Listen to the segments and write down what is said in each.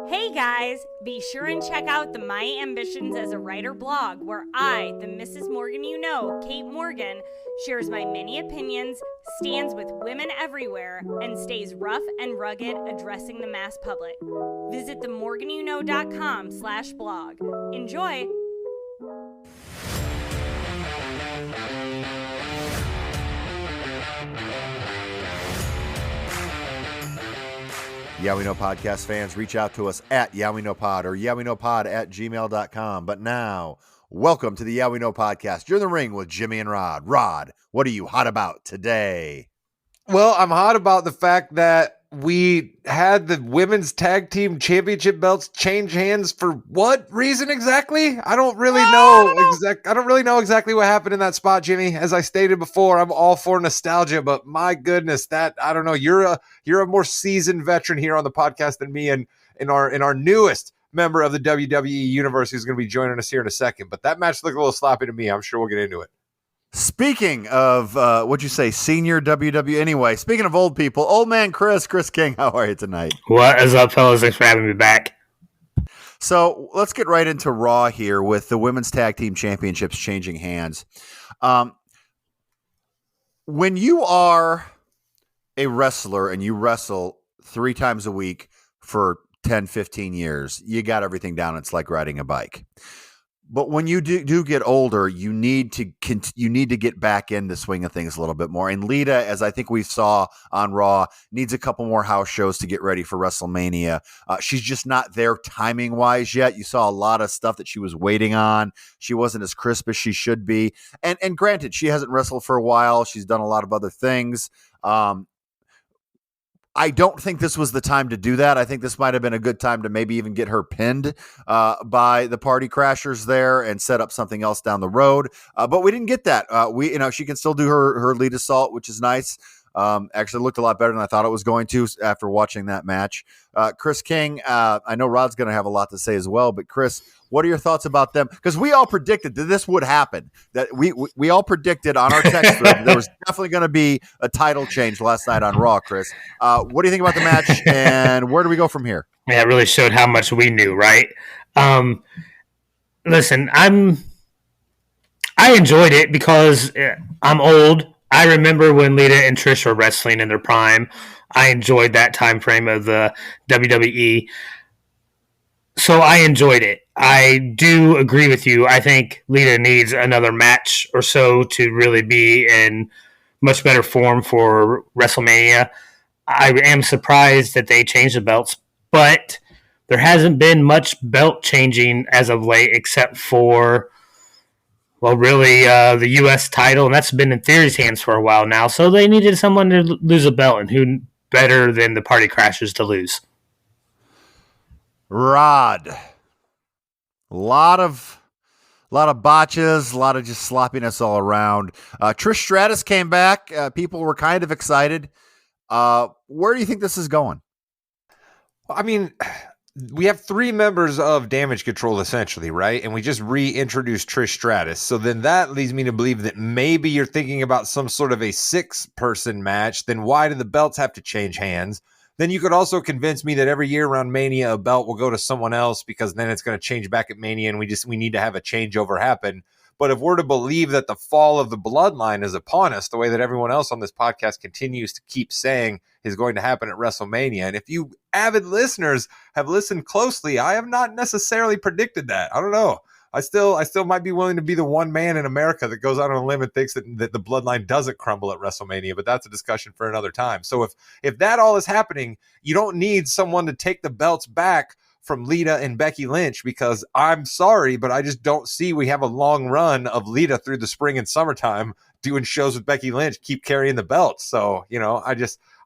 Hey guys, be sure and check out the My Ambitions as a Writer blog, where I, the Mrs. Morgan you know, Kate Morgan, shares my many opinions, stands with women everywhere, and stays rough and rugged addressing the mass public. Visit themorganyouknow.com/blog. Enjoy! Yeah, We Know podcast fans, reach out to us at YeahWeKnowPod or YeahWeKnowPod@gmail.com. But now, welcome to the Yeah We Know podcast. You're in the ring with Jimmy and Rod. Rod, what are you hot about today? Well, I'm hot about the fact that we had the women's tag team championship belts change hands for what reason exactly? I don't really know exactly what happened in that spot, Jimmy. As I stated before, I'm all for nostalgia, but my goodness, that I don't know. You're a more seasoned veteran here on the podcast than me, and in our newest member of the WWE universe who's going to be joining us here in a second. But that match looked a little sloppy to me. I'm sure we'll get into it. Speaking of, what'd you say, senior WWE? Anyway, speaking of old people, old man Chris King, how are you tonight? What is up, fellas? Thanks for having me back. So let's get right into Raw here with the Women's Tag Team Championships changing hands. When you are a wrestler and you wrestle 3 times a week for 10, 15 years, you got everything down. It's like riding a bike. But when you do get older, you need to get back in the swing of things a little bit more. And Lita, as I think we saw on Raw, needs a couple more house shows to get ready for WrestleMania. She's just not there timing wise yet. You saw a lot of stuff that she was waiting on. She wasn't as crisp as she should be. And granted, she hasn't wrestled for a while. She's done a lot of other things. I don't think this was the time to do that. I think this might have been a good time to maybe even get her pinned by the Party Crashers there and set up something else down the road. But we didn't get that. She can still do her lead assault, which is nice. Actually looked a lot better than I thought it was going to after watching that match. Chris King, I know Rod's going to have a lot to say as well, but Chris, what are your thoughts about them? Because we all predicted that this would happen. That we all predicted on our text thread there was definitely going to be a title change last night on Raw. Chris, what do you think about the match, and where do we go from here? Yeah, it really showed how much we knew, right? Listen, I enjoyed it because I'm old. I remember when Lita and Trish were wrestling in their prime. I enjoyed that time frame of the WWE. So I enjoyed it. I do agree with you. I think Lita needs another match or so to really be in much better form for WrestleMania. I am surprised that they changed the belts, but there hasn't been much belt changing as of late except for, well, really, the U.S. title, and that's been in Theory's hands for a while now. So they needed someone to lose a belt, and who better than the Party Crashers to lose? Rod, a lot of botches, a lot of just sloppiness all around. Trish Stratus came back. People were kind of excited. Where do you think this is going? I mean, we have 3 members of Damage Control, essentially, right? And we just reintroduced Trish Stratus. So then that leads me to believe that maybe you're thinking about some sort of a 6-person match. Then why do the belts have to change hands? Then you could also convince me that every year around Mania, a belt will go to someone else because then it's going to change back at Mania and we need to have a changeover happen. But if we're to believe that the fall of the bloodline is upon us, the way that everyone else on this podcast continues to keep saying is going to happen at WrestleMania, and if you avid listeners have listened closely, I have not necessarily predicted that. I don't know. I still might be willing to be the one man in America that goes out on a limb and thinks that the bloodline doesn't crumble at WrestleMania, but that's a discussion for another time. So if that all is happening, you don't need someone to take the belts back from Lita and Becky Lynch, because I'm sorry, but I just don't see we have a long run of Lita through the spring and summertime doing shows with Becky Lynch, keep carrying the belts. So,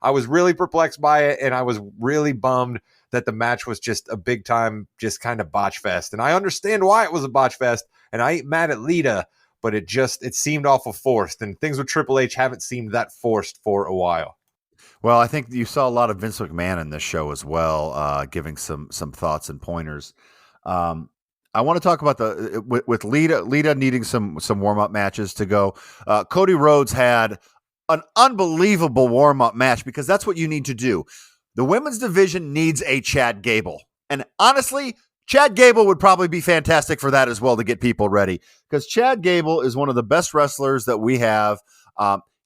I was really perplexed by it, and I was really bummed that the match was just a big time, just kind of botch fest. And I understand why it was a botch fest, and I ain't mad at Lita, but it seemed awful forced, and things with Triple H haven't seemed that forced for a while. Well, I think you saw a lot of Vince McMahon in this show as well, giving some thoughts and pointers. I want to talk about with Lita needing some warm-up matches to go. Cody Rhodes had an unbelievable warm-up match, because that's what you need to do. The women's division needs a Chad Gable. And honestly, Chad Gable would probably be fantastic for that as well to get people ready, because Chad Gable is one of the best wrestlers that we have.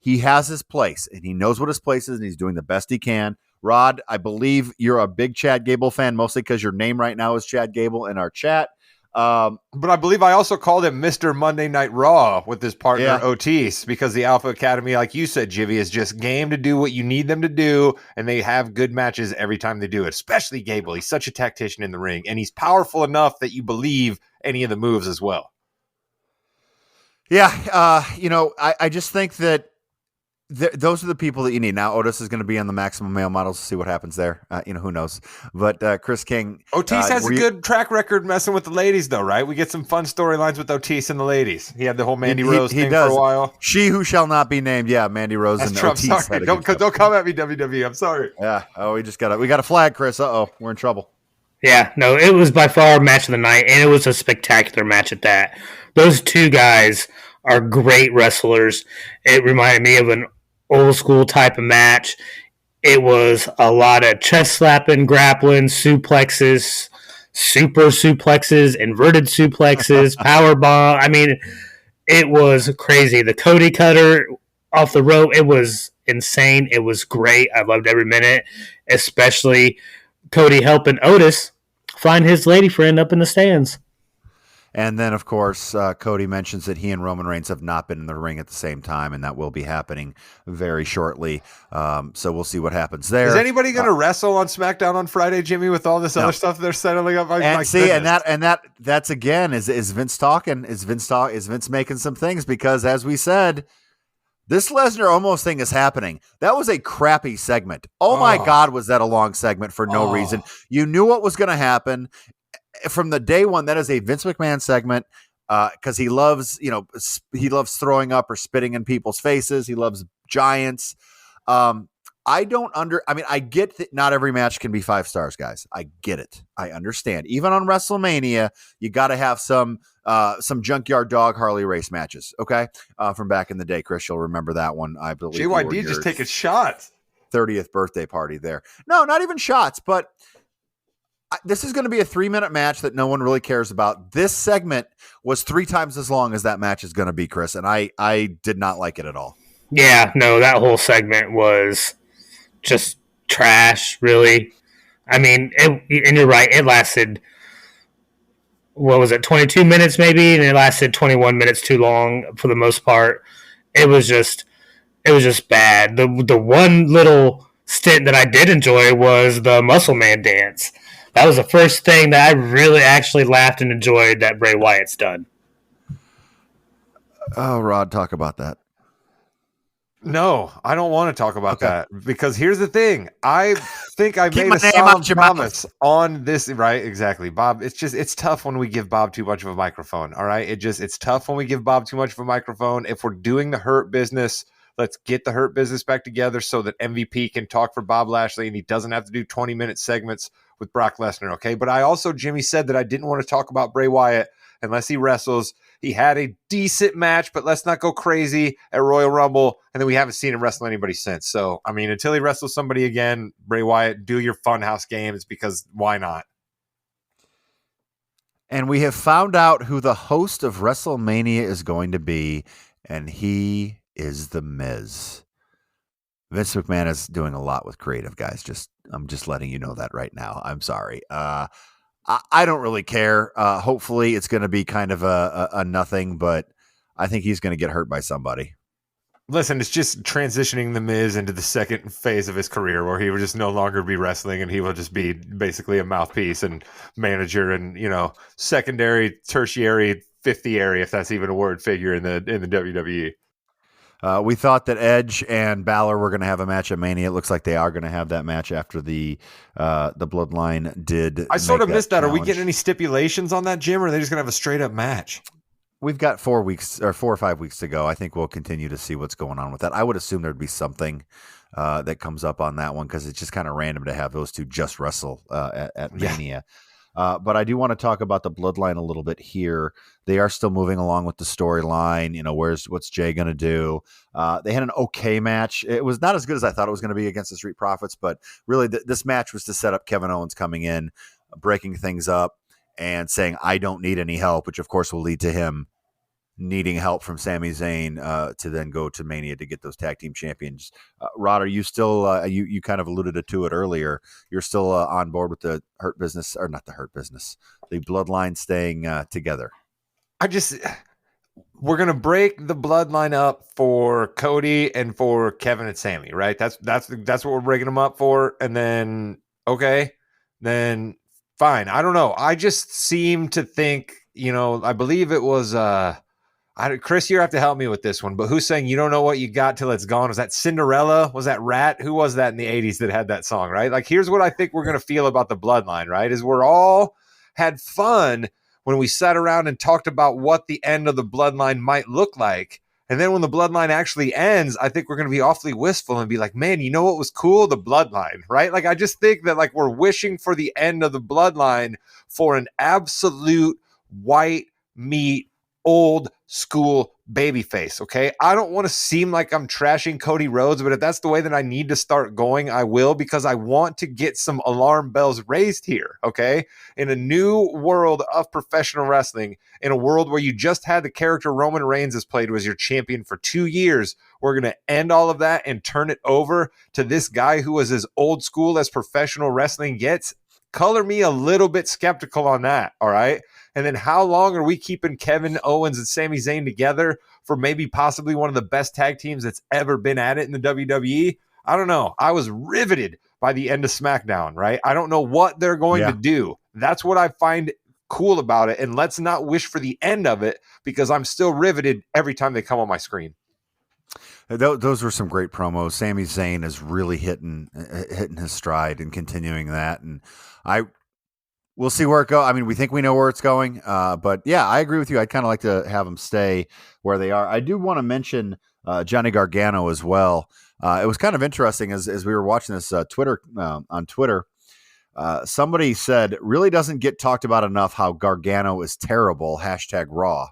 He has his place, and he knows what his place is, and he's doing the best he can. Rod, I believe you're a big Chad Gable fan, mostly because your name right now is Chad Gable in our chat. But I believe I also called him Mr. Monday Night Raw with his partner Otis, because the Alpha Academy, like you said, Jivy, is just game to do what you need them to do, and they have good matches every time they do it, especially Gable. He's such a tactician in the ring, and he's powerful enough that you believe any of the moves as well. Yeah, I just think that those are the people that you need. Now, Otis is going to be on the Maximum Male Models to see what happens there. Who knows? But Chris King. Otis has a good track record messing with the ladies, though, right? We get some fun storylines with Otis and the ladies. He had the whole Mandy Rose thing for a while. She who shall not be named. Yeah, Mandy Rose. That's and true. Otis. Sorry. Don't come at me, WWE. I'm sorry. Yeah. Oh, we got a flag, Chris. Uh-oh. We're in trouble. Yeah, no, it was by far match of the night, and it was a spectacular match at that. Those two guys are great wrestlers. It reminded me of an old school type of match. It was a lot of chest slapping, grappling, suplexes, super suplexes, inverted suplexes, power bomb. I mean, it was crazy. The Cody cutter off the rope, it was insane. It was great. I loved every minute, especially Cody helping Otis find his lady friend up in the stands. And then, of course, Cody mentions that he and Roman Reigns have not been in the ring at the same time, and that will be happening very shortly. So we'll see what happens there. Is anybody going to wrestle on SmackDown on Friday, Jimmy, with all this other stuff they're settling up? That's again, is Vince talking? Is Vince making some things? Because as we said, this Lesnar almost thing is happening. That was a crappy segment. Oh my God, was that a long segment for no reason? You knew what was going to happen. From the day one, that is a Vince McMahon segment, because he loves throwing up or spitting in people's faces. He loves giants. I get that not every match can be 5 stars, guys. I get it. I understand. Even on WrestleMania, you got to have some junkyard dog Harley race matches. Okay, from back in the day, Chris, you'll remember that one. I believe JYD just taking shots. 30th birthday party there. No, not even shots, but. This is going to be a 3-minute match that no one really cares about. This segment was 3 times as long as that match is going to be, Chris, and I did not like it at all. Yeah, no, that whole segment was just trash, really. I mean, and you're right, it lasted, 22 minutes maybe, and it lasted 21 minutes too long for the most part. It was just bad. The one little stint that I did enjoy was the Muscle Man dance. That was the first thing that I really actually laughed and enjoyed that Bray Wyatt's done. Oh, Rod, talk about that. No, I don't want to talk about that, because here's the thing. I think I made a solemn promise on this, right? Exactly. Bob, it's tough when we give Bob too much of a microphone. All right. It's tough when we give Bob too much of a microphone. If we're doing the Hurt Business, let's get the Hurt Business back together so that MVP can talk for Bob Lashley and he doesn't have to do 20-minute segments with Brock Lesnar, okay? But I also, Jimmy, said that I didn't want to talk about Bray Wyatt unless he wrestles. He had a decent match, but let's not go crazy at Royal Rumble, and then we haven't seen him wrestle anybody since. So, I mean, until he wrestles somebody again, Bray Wyatt, do your Funhouse games, because why not? And we have found out who the host of WrestleMania is going to be, and he is The Miz. Vince McMahon is doing a lot with creative, guys. I'm just letting you know that right now. I'm sorry. I don't really care. Hopefully it's going to be kind of a nothing, but I think he's going to get hurt by somebody. Listen, it's just transitioning The Miz into the second phase of his career where he will just no longer be wrestling and he will just be basically a mouthpiece and manager and, secondary, tertiary, 50ary, if that's even a word, figure in the WWE. We thought that Edge and Balor were going to have a match at Mania. It looks like they are going to have that match after the Bloodline did. I sort of missed that. Are we getting any stipulations on that, Jim, or are they just going to have a straight up match? We've got 4 or 5 weeks to go. I think we'll continue to see what's going on with that. I would assume there'd be something that comes up on that one, because it's just kind of random to have those two just wrestle at Mania. But I do want to talk about the Bloodline a little bit here. They are still moving along with the storyline. What's Jay going to do? They had an okay match. It was not as good as I thought it was going to be against the Street Profits, but really this match was to set up Kevin Owens coming in breaking things up and saying, I don't need any help, which of course will lead to him needing help from Sami Zayn to then go to Mania to get those tag team champions. Rod, are you still, you kind of alluded to it earlier, you're still on board with the Hurt Business, or not the Hurt Business, the Bloodline staying together? We're going to break the Bloodline up for Cody and for Kevin and Sammy, right? That's what we're breaking them up for. And then, okay, then fine. I don't know. I just seem to think, I believe it was, Chris, you have to help me with this one, but who's saying you don't know what you got till it's gone? Was that Cinderella? Was that Rat? Who was that in the 80s that had that song, right? Like, here's what I think we're going to feel about the Bloodline, right? Is we're all had fun when we sat around and talked about what the end of the Bloodline might look like. And then when the Bloodline actually ends, I think we're going to be awfully wistful and be like, man, you know what was cool? The Bloodline, right? Like, I just think that like we're wishing for the end of the Bloodline for an absolute white meat, old school babyface. Okay. I don't want to seem like I'm trashing Cody Rhodes, but if that's the way that I need to start going, I will, because I want to get some alarm bells raised here. Okay. In a new world of professional wrestling, in a world where you just had the character Roman Reigns has played was your champion for 2 years, we're going to end all of that and turn it over to this guy who was as old school as professional wrestling gets. Color me a little bit skeptical on that. All right. And then how long are we keeping Kevin Owens and Sami Zayn together for maybe possibly one of the best tag teams that's ever been at it in the WWE? I don't know. I was riveted by the end of Smackdown, right? I don't know what they're going to do. That's what I find cool about it. And let's not wish for the end of it, because I'm still riveted every time they come on my screen. Those were some great promos. Sami Zayn is really hitting his stride and continuing that. And we'll see where it goes. I mean, we think we know where it's going. But yeah, I agree with you. I'd kind of like to have them stay where they are. I do want to mention Johnny Gargano as well. It was kind of interesting as we were watching this on Twitter. Somebody said, really doesn't get talked about enough how Gargano is terrible, #Raw.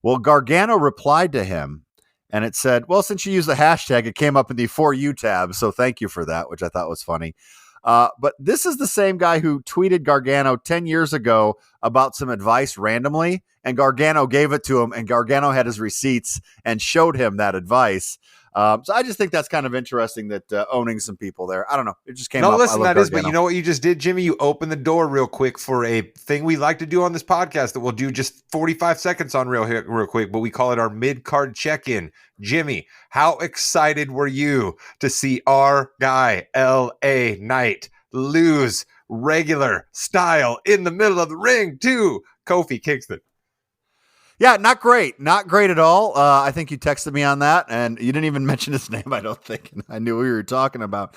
Well, Gargano replied to him and it said, well, since you used the hashtag, it came up in the For You tab. So thank you for that, which I thought was funny. But this is the same guy who tweeted Gargano 10 years ago about some advice randomly, and Gargano gave it to him, and Gargano had his receipts and showed him that advice. So I just think that's kind of interesting that owning some people there. I don't know. It just came up. No, listen, that Gargano. is, but you know what you just did, Jimmy? You opened the door real quick for a thing we like to do on this podcast that we'll do just 45 seconds on real quick, but we call it our mid-card check-in. Jimmy, how excited were you to see our guy, L.A. Knight, lose regular style in the middle of the ring to Kofi Kingston? Yeah, not great. Not great at all. I think you texted me on that, and you didn't even mention his name, I don't think. I knew what we were talking about.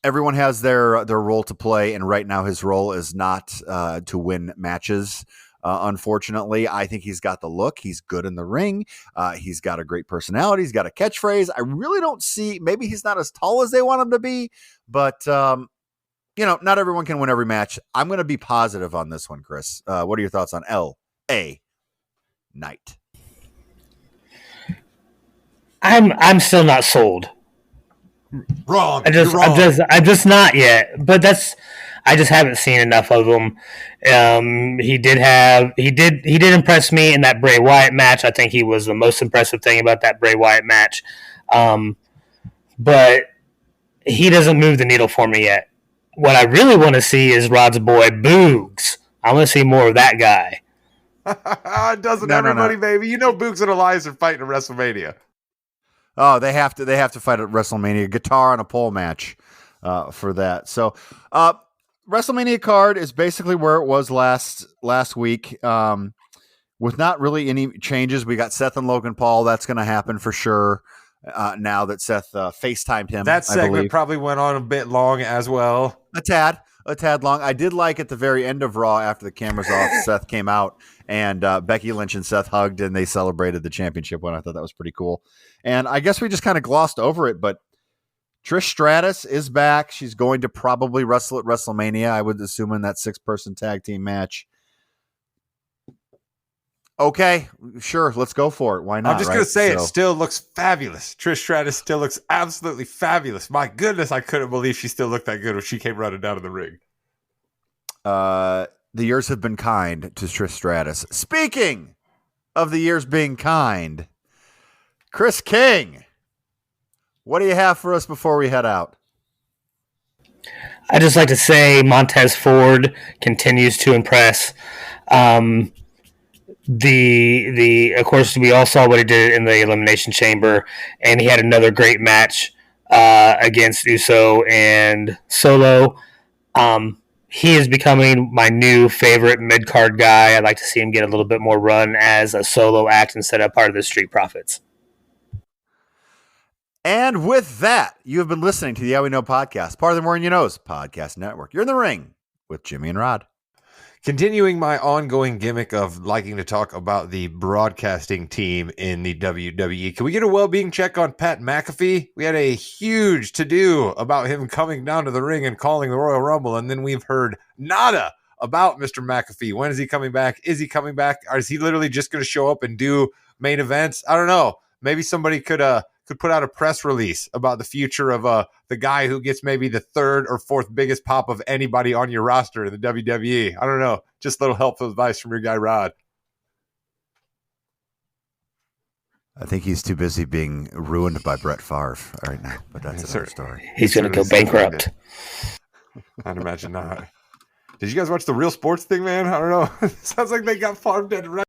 Everyone has their role to play, and right now his role is not to win matches. Unfortunately, I think he's got the look. He's good in the ring. He's got a great personality. He's got a catchphrase. I really don't see, maybe he's not as tall as they want him to be, but not everyone can win every match. I'm going to be positive on this one, Chris. What are your thoughts on L.A. Knight? I'm still not sold. Wrong. I'm just not yet. But I just haven't seen enough of him. He did impress me in that Bray Wyatt match. I think he was the most impressive thing about that Bray Wyatt match. But he doesn't move the needle for me yet. What I really want to see is Rod's boy Boogs. I want to see more of that guy. Doesn't everybody, baby? You know Boogs and Elias are fighting at WrestleMania. Oh, they have to fight at WrestleMania. Guitar on a pole match for that. So WrestleMania card is basically where it was last week. With not really any changes. We got Seth and Logan Paul. That's going to happen for sure. Now that Seth FaceTimed him. That segment probably went on a bit long as well. A tad long. I did like at the very end of Raw, after the cameras off, Seth came out and Becky Lynch and Seth hugged and they celebrated the championship win. I thought that was pretty cool. And I guess we just kind of glossed over it, but Trish Stratus is back. She's going to probably wrestle at WrestleMania, I would assume, in that 6-person tag team match. Okay, sure, let's go for it. Why not? I'm just right? gonna say it So- still looks fabulous. Trish Stratus still looks absolutely fabulous. My goodness, I couldn't believe she still looked that good when she came running down to the ring. The years have been kind to Trish Stratus. Speaking of the years being kind, Chris King, what do you have for us before we head out? I just like to say Montez Ford continues to impress. Of course, we all saw what he did in the Elimination Chamber, and he had another great match against Uso and Solo. He is becoming my new favorite mid card guy. I'd like to see him get a little bit more run as a solo act instead of part of the Street Profits. And with that, you have been listening to the Yeah We Know podcast, part of the More Than You Know's podcast network. You're in the ring with Jimmy and Rod. Continuing my ongoing gimmick of liking to talk about the broadcasting team in the WWE, can we get a well-being check on Pat McAfee? We had a huge to-do about him coming down to the ring and calling the Royal Rumble, and then we've heard nada about Mr. McAfee. When is he coming back? Is he coming back? Or is he literally just going to show up and do main events? I don't know. Maybe somebody could put out a press release about the future of the guy who gets maybe the third or fourth biggest pop of anybody on your roster in the WWE. I don't know. Just a little helpful advice from your guy, Rod. I think he's too busy being ruined by Brett Favre right now, but that's another story. He's going to go bankrupt. I'd imagine not. Did you guys watch the Real Sports thing, man? I don't know. Sounds like they got farmed dead right.